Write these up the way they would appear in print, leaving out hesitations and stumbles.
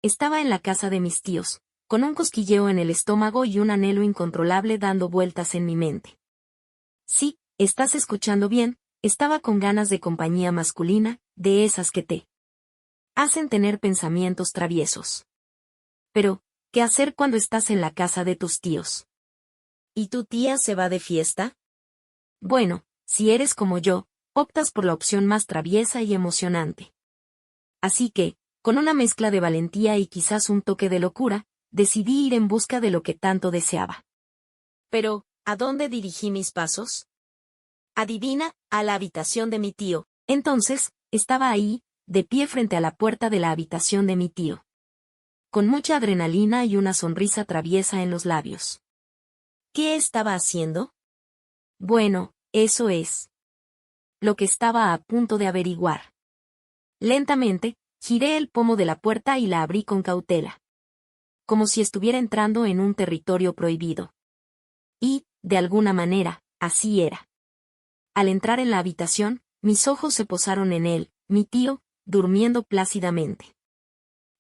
Estaba en la casa de mis tíos, con un cosquilleo en el estómago y un anhelo incontrolable dando vueltas en mi mente. Sí, estás escuchando bien, estaba con ganas de compañía masculina, de esas que te hacen tener pensamientos traviesos. Pero, ¿qué hacer cuando estás en la casa de tus tíos? ¿Y tu tía se va de fiesta? Bueno, si eres como yo, optas por la opción más traviesa y emocionante. Así que, con una mezcla de valentía y quizás un toque de locura, decidí ir en busca de lo que tanto deseaba. Pero, ¿a dónde dirigí mis pasos? Adivina, a la habitación de mi tío. Entonces, estaba ahí, de pie frente a la puerta de la habitación de mi tío. Con mucha adrenalina y una sonrisa traviesa en los labios. ¿Qué estaba haciendo? Bueno, eso es lo que estaba a punto de averiguar. Lentamente, giré el pomo de la puerta y la abrí con cautela. Como si estuviera entrando en un territorio prohibido. Y, de alguna manera, así era. Al entrar en la habitación, mis ojos se posaron en él, mi tío, durmiendo plácidamente.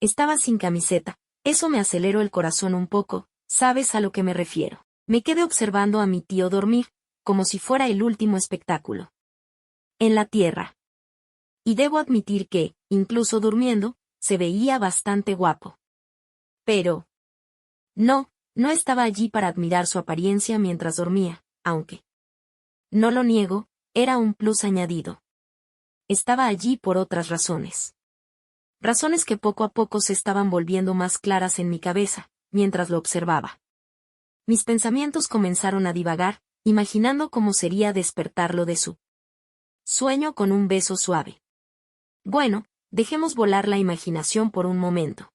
Estaba sin camiseta, eso me aceleró el corazón un poco, ¿sabes a lo que me refiero? Me quedé observando a mi tío dormir, como si fuera el último espectáculo. En la tierra. Y debo admitir que, incluso durmiendo, se veía bastante guapo. Pero no estaba allí para admirar su apariencia mientras dormía, aunque, no lo niego, era un plus añadido. Estaba allí por otras razones. Razones que poco a poco se estaban volviendo más claras en mi cabeza, mientras lo observaba. Mis pensamientos comenzaron a divagar, imaginando cómo sería despertarlo de su sueño con un beso suave. Bueno, dejemos volar la imaginación por un momento.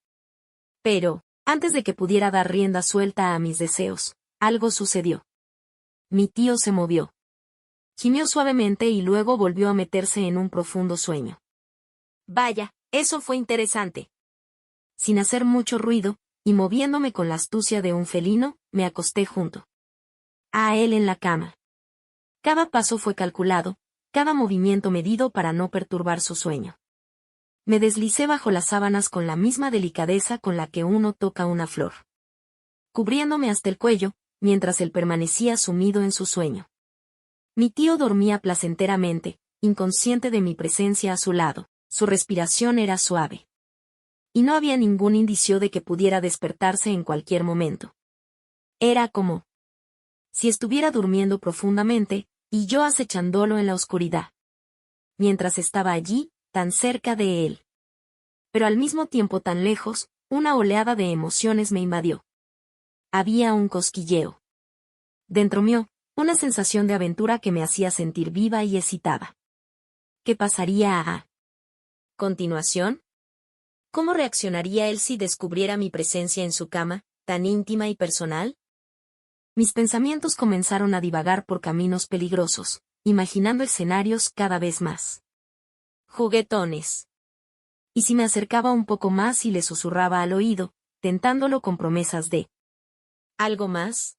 Pero, antes de que pudiera dar rienda suelta a mis deseos, algo sucedió. Mi tío se movió. Gimió suavemente y luego volvió a meterse en un profundo sueño. Vaya, eso fue interesante. Sin hacer mucho ruido, y moviéndome con la astucia de un felino, me acosté junto a él en la cama. Cada paso fue calculado, cada movimiento medido para no perturbar su sueño. Me deslicé bajo las sábanas con la misma delicadeza con la que uno toca una flor. Cubriéndome hasta el cuello, mientras él permanecía sumido en su sueño. Mi tío dormía placenteramente, inconsciente de mi presencia a su lado, su respiración era suave. Y no había ningún indicio de que pudiera despertarse en cualquier momento. Era como si estuviera durmiendo profundamente, y yo acechándolo en la oscuridad. Mientras estaba allí, tan cerca de él. Pero al mismo tiempo tan lejos, una oleada de emociones me invadió. Había un cosquilleo. Dentro mío, una sensación de aventura que me hacía sentir viva y excitada. ¿Qué pasaría a continuación? ¿Cómo reaccionaría él si descubriera mi presencia en su cama, tan íntima y personal? Mis pensamientos comenzaron a divagar por caminos peligrosos, imaginando escenarios cada vez más juguetones. Y si me acercaba un poco más y le susurraba al oído, tentándolo con promesas de ¿algo más?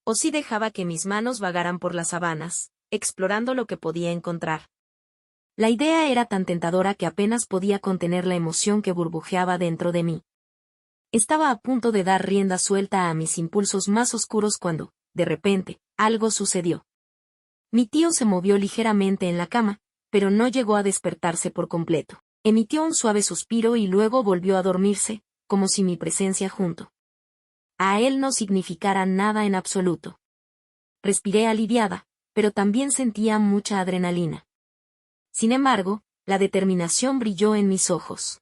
O si dejaba que mis manos vagaran por las sabanas, explorando lo que podía encontrar. La idea era tan tentadora que apenas podía contener la emoción que burbujeaba dentro de mí. Estaba a punto de dar rienda suelta a mis impulsos más oscuros cuando, de repente, algo sucedió. Mi tío se movió ligeramente en la cama, pero no llegó a despertarse por completo. Emitió un suave suspiro y luego volvió a dormirse, como si mi presencia junto a él no significara nada en absoluto. Respiré aliviada, pero también sentía mucha adrenalina. Sin embargo, la determinación brilló en mis ojos.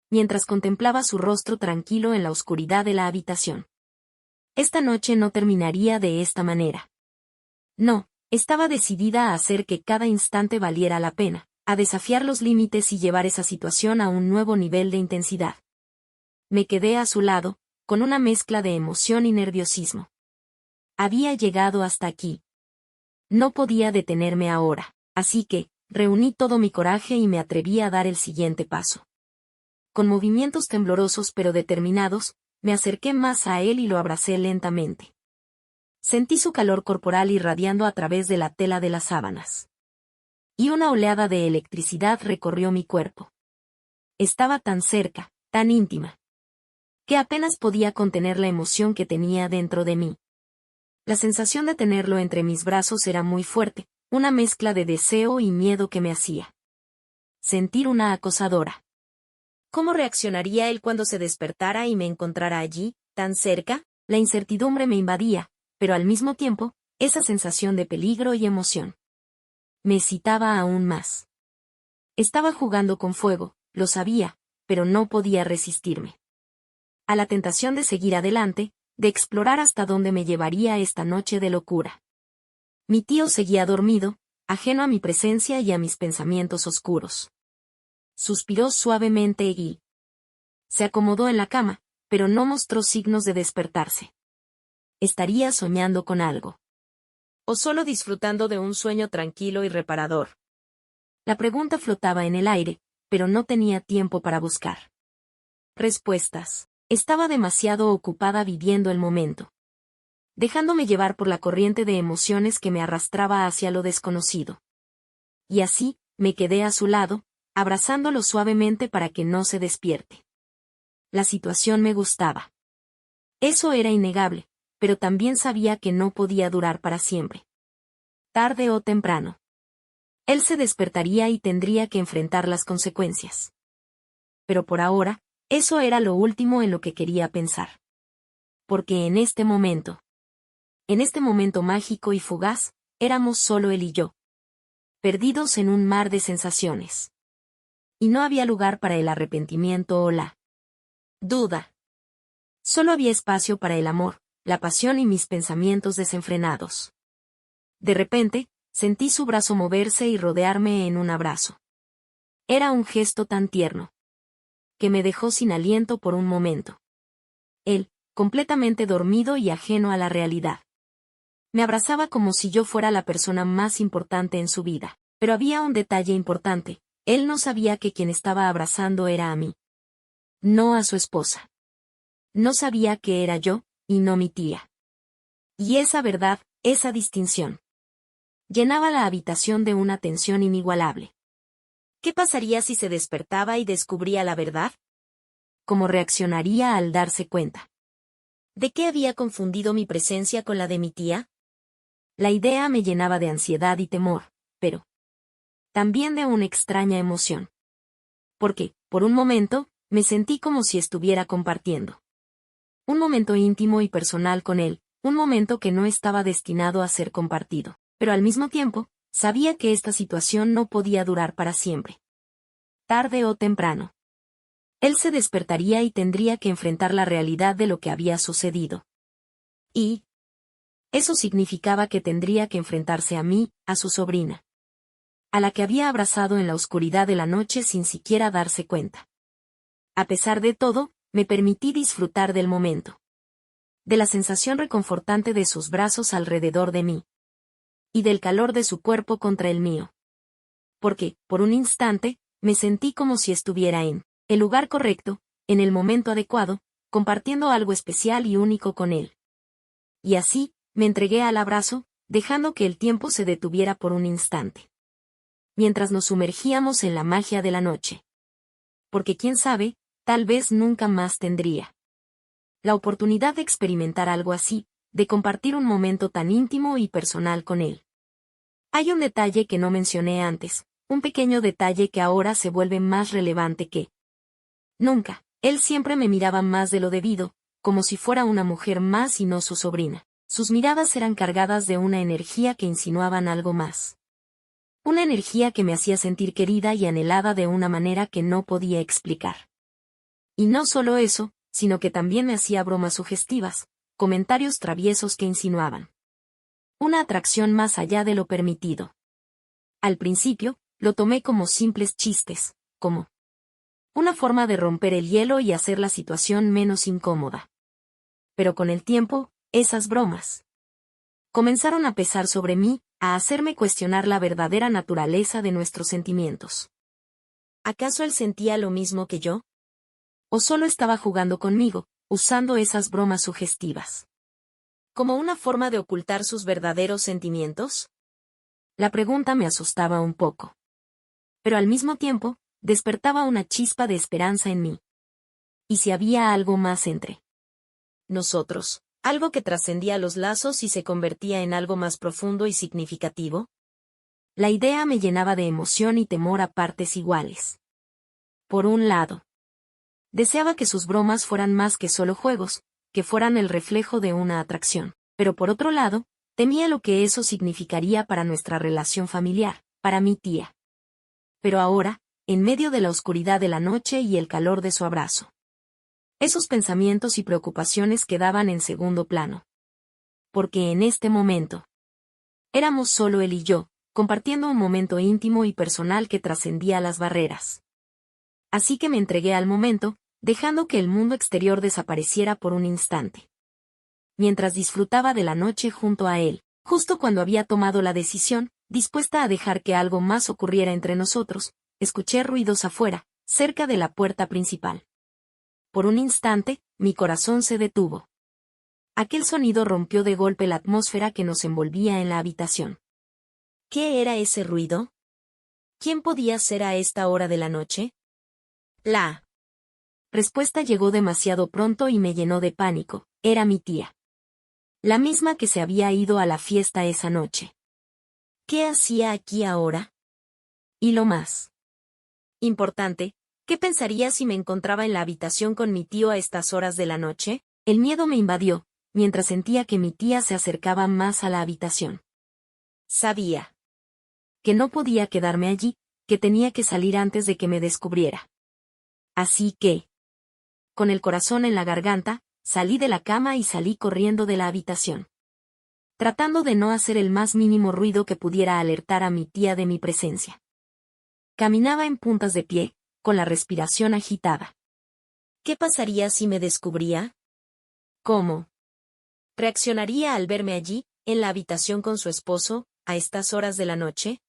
Mientras contemplaba su rostro tranquilo en la oscuridad de la habitación. Esta noche no terminaría de esta manera. No, estaba decidida a hacer que cada instante valiera la pena, a desafiar los límites y llevar esa situación a un nuevo nivel de intensidad. Me quedé a su lado, con una mezcla de emoción y nerviosismo. Había llegado hasta aquí. No podía detenerme ahora, así que, reuní todo mi coraje y me atreví a dar el siguiente paso. Con movimientos temblorosos pero determinados, me acerqué más a él y lo abracé lentamente. Sentí su calor corporal irradiando a través de la tela de las sábanas. Y una oleada de electricidad recorrió mi cuerpo. Estaba tan cerca, tan íntima, que apenas podía contener la emoción que tenía dentro de mí. La sensación de tenerlo entre mis brazos era muy fuerte, una mezcla de deseo y miedo que me hacía sentir una acosadora. ¿Cómo reaccionaría él cuando se despertara y me encontrara allí, tan cerca? La incertidumbre me invadía, pero al mismo tiempo, esa sensación de peligro y emoción me excitaba aún más. Estaba jugando con fuego, lo sabía, pero no podía resistirme a la tentación de seguir adelante, de explorar hasta dónde me llevaría esta noche de locura. Mi tío seguía dormido, ajeno a mi presencia y a mis pensamientos oscuros. Suspiró suavemente y se acomodó en la cama, pero no mostró signos de despertarse. ¿Estaría soñando con algo? ¿O solo disfrutando de un sueño tranquilo y reparador? La pregunta flotaba en el aire, pero no tenía tiempo para buscar respuestas. Estaba demasiado ocupada viviendo el momento, dejándome llevar por la corriente de emociones que me arrastraba hacia lo desconocido. Y así, me quedé a su lado, abrazándolo suavemente para que no se despierte. La situación me gustaba. Eso era innegable, pero también sabía que no podía durar para siempre. Tarde o temprano, él se despertaría y tendría que enfrentar las consecuencias. Pero por ahora, eso era lo último en lo que quería pensar. Porque en este momento mágico y fugaz, éramos solo él y yo, perdidos en un mar de sensaciones. Y no había lugar para el arrepentimiento o la duda. Solo había espacio para el amor, la pasión y mis pensamientos desenfrenados. De repente, sentí su brazo moverse y rodearme en un abrazo. Era un gesto tan tierno que me dejó sin aliento por un momento. Él, completamente dormido y ajeno a la realidad, me abrazaba como si yo fuera la persona más importante en su vida. Pero había un detalle importante: él no sabía que quien estaba abrazando era a mí, no a su esposa. No sabía que era yo, y no mi tía. Y esa verdad, esa distinción, llenaba la habitación de una tensión inigualable. ¿Qué pasaría si se despertaba y descubría la verdad? ¿Cómo reaccionaría al darse cuenta de que había confundido mi presencia con la de mi tía? La idea me llenaba de ansiedad y temor, pero también de una extraña emoción. Porque, por un momento, me sentí como si estuviera compartiendo un momento íntimo y personal con él, un momento que no estaba destinado a ser compartido. Pero al mismo tiempo, sabía que esta situación no podía durar para siempre. Tarde o temprano, él se despertaría y tendría que enfrentar la realidad de lo que había sucedido. Y eso significaba que tendría que enfrentarse a mí, a su sobrina, a la que había abrazado en la oscuridad de la noche sin siquiera darse cuenta. A pesar de todo, me permití disfrutar del momento, de la sensación reconfortante de sus brazos alrededor de mí, y del calor de su cuerpo contra el mío. Porque, por un instante, me sentí como si estuviera en el lugar correcto, en el momento adecuado, compartiendo algo especial y único con él. Y así, me entregué al abrazo, dejando que el tiempo se detuviera por un instante, mientras nos sumergíamos en la magia de la noche. Porque quién sabe, tal vez nunca más tendría la oportunidad de experimentar algo así, de compartir un momento tan íntimo y personal con él. Hay un detalle que no mencioné antes, un pequeño detalle que ahora se vuelve más relevante que nunca. Él siempre me miraba más de lo debido, como si fuera una mujer más y no su sobrina. Sus miradas eran cargadas de una energía que insinuaban algo más. Una energía que me hacía sentir querida y anhelada de una manera que no podía explicar. Y no solo eso, sino que también me hacía bromas sugestivas, comentarios traviesos que insinuaban una atracción más allá de lo permitido. Al principio, lo tomé como simples chistes, como una forma de romper el hielo y hacer la situación menos incómoda. Pero con el tiempo, esas bromas comenzaron a pesar sobre mí, a hacerme cuestionar la verdadera naturaleza de nuestros sentimientos. ¿Acaso él sentía lo mismo que yo? ¿O solo estaba jugando conmigo, usando esas bromas sugestivas como una forma de ocultar sus verdaderos sentimientos? La pregunta me asustaba un poco. Pero al mismo tiempo, despertaba una chispa de esperanza en mí. ¿Y si había algo más entre nosotros? ¿Algo que trascendía los lazos y se convertía en algo más profundo y significativo? La idea me llenaba de emoción y temor a partes iguales. Por un lado, deseaba que sus bromas fueran más que solo juegos, que fueran el reflejo de una atracción. Pero por otro lado, temía lo que eso significaría para nuestra relación familiar, para mi tía. Pero ahora, en medio de la oscuridad de la noche y el calor de su abrazo, esos pensamientos y preocupaciones quedaban en segundo plano. Porque en este momento, éramos solo él y yo, compartiendo un momento íntimo y personal que trascendía las barreras. Así que me entregué al momento, dejando que el mundo exterior desapareciera por un instante. Mientras disfrutaba de la noche junto a él, justo cuando había tomado la decisión, dispuesta a dejar que algo más ocurriera entre nosotros, escuché ruidos afuera, cerca de la puerta principal. Por un instante, mi corazón se detuvo. Aquel sonido rompió de golpe la atmósfera que nos envolvía en la habitación. ¿Qué era ese ruido? ¿Quién podía ser a esta hora de la noche? La respuesta llegó demasiado pronto y me llenó de pánico. Era mi tía. La misma que se había ido a la fiesta esa noche. ¿Qué hacía aquí ahora? Y lo más importante, ¿qué pensaría si me encontraba en la habitación con mi tío a estas horas de la noche? El miedo me invadió, mientras sentía que mi tía se acercaba más a la habitación. Sabía que no podía quedarme allí, que tenía que salir antes de que me descubriera. Así que, con el corazón en la garganta, salí de la cama y salí corriendo de la habitación, tratando de no hacer el más mínimo ruido que pudiera alertar a mi tía de mi presencia. Caminaba en puntas de pie, con la respiración agitada. ¿Qué pasaría si me descubría? ¿Cómo reaccionaría al verme allí, en la habitación con su esposo, a estas horas de la noche?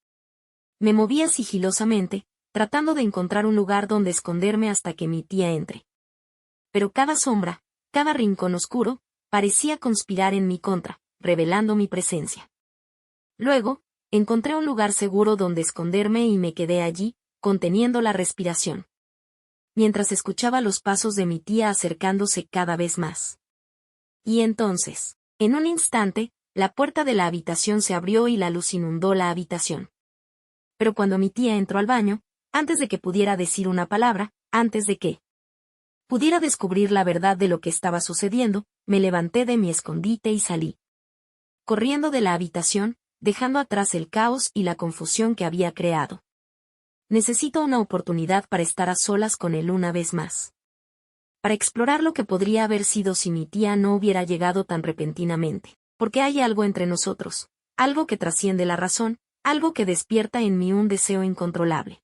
Me movía sigilosamente, tratando de encontrar un lugar donde esconderme hasta que mi tía entre. Pero cada sombra, cada rincón oscuro, parecía conspirar en mi contra, revelando mi presencia. Luego, encontré un lugar seguro donde esconderme y me quedé allí, conteniendo la respiración, mientras escuchaba los pasos de mi tía acercándose cada vez más. Y entonces, en un instante, la puerta de la habitación se abrió y la luz inundó la habitación. Pero cuando mi tía entró al baño, antes de que pudiera decir una palabra, antes de que pudiera descubrir la verdad de lo que estaba sucediendo, me levanté de mi escondite y salí corriendo de la habitación, dejando atrás el caos y la confusión que había creado. Necesito una oportunidad para estar a solas con él una vez más. Para explorar lo que podría haber sido si mi tía no hubiera llegado tan repentinamente. Porque hay algo entre nosotros, algo que trasciende la razón, algo que despierta en mí un deseo incontrolable.